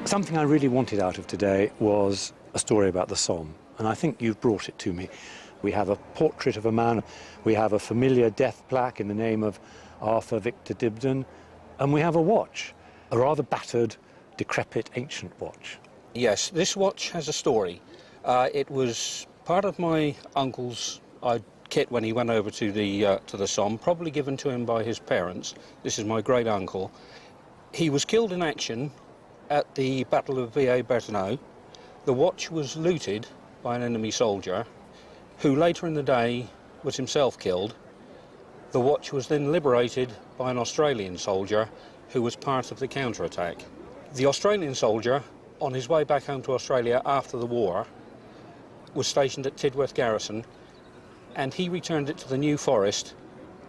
Something I really wanted out of today was a story about the Somme, and I think you've brought it to me. We have a portrait of a man, we have a familiar death plaque in the name of Arthur Victor Dibdin, and we have a watch, a rather battered, decrepit, ancient watch. Yes, this watch has a story. It was part of my uncle's kit when he went over to the Somme, probably given to him by his parents. This is my great uncle. He was killed in action at the Battle of Villers Bretonneux. The watch was looted by an enemy soldier, who later in the day was himself killed. The watch was then liberated by an Australian soldier who was part of the counterattack. The Australian soldier, on his way back home to Australia after the war, was stationed at Tidworth Garrison, and he returned it to the New Forest,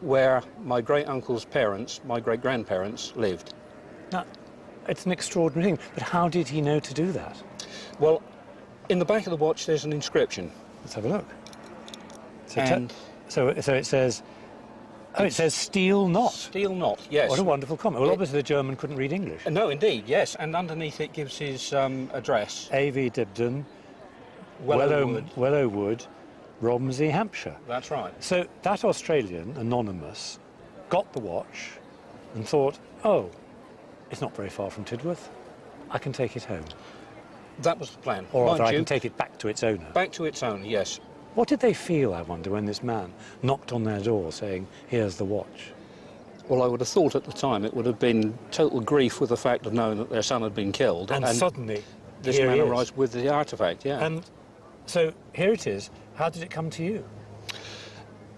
where my great-uncle's parents, my great-grandparents, lived. Now, it's an extraordinary thing, but how did he know to do that? Well, in the back of the watch there's an inscription. Let's have a look. So, And so it says, oh, it says "Steel Not." Steel Not, yes. What a wonderful comment. Well, obviously the German couldn't read English. No, indeed, yes, and underneath it gives his address. A.V. Dibdin, Wellow Wood, Romsey, Hampshire. That's right. So that Australian, anonymous, got the watch and thought, oh, it's not very far from Tidworth. I can take it home. That was the plan. Or rather, Mind I you, can take it back to its owner. back to its owner, yes. What did they feel, I wonder, when this man knocked on their door saying, here's the watch? Well, I would have thought at the time it would have been total grief with the fact of knowing that their son had been killed. And suddenly, this here man he is. arrives with the artefact, yeah. And so here it is. How did it come to you?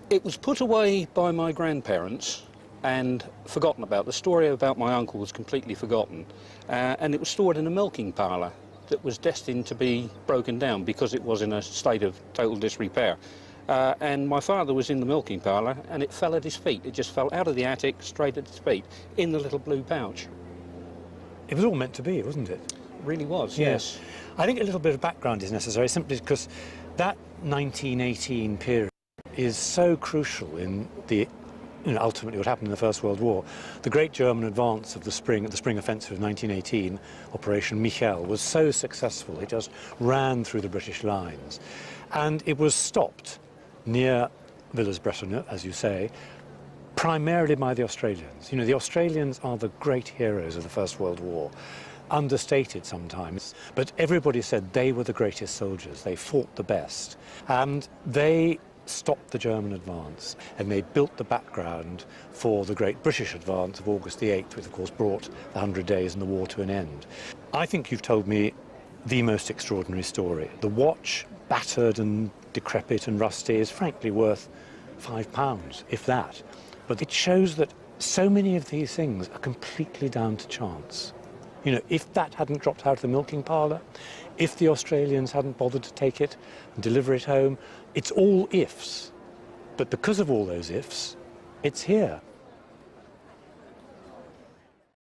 It was put away by my grandparents and forgotten about. The story about my uncle was completely forgotten. And it was stored in a milking parlour that was destined to be broken down because it was in a state of total disrepair. And my father was in the milking parlour and it fell at his feet. It just fell out of the attic straight at his feet in the little blue pouch. It was all meant to be, wasn't it? It really was, yes. I think a little bit of background is necessary simply because that 1918 period is so crucial in the ultimately what happened in the First World War. The great German advance of the spring offensive of 1918, Operation Michel, was so successful. It just ran through the British lines. And it was stopped near Villers Bretonneux, as you say, primarily by the Australians. You know, the Australians are the great heroes of the First World War, understated sometimes, but everybody said they were the greatest soldiers. They fought the best. And they stopped the German advance, and they built the background for the great British advance of August the 8th, which of course brought the 100 Days and the war to an end. I think you've told me the most extraordinary story. The watch, battered and decrepit and rusty, is frankly worth £5, if that. But it shows that so many of these things are completely down to chance. You know, if that hadn't dropped out of the milking parlour, if the Australians hadn't bothered to take it and deliver it home, it's all ifs. But because of all those ifs, it's here.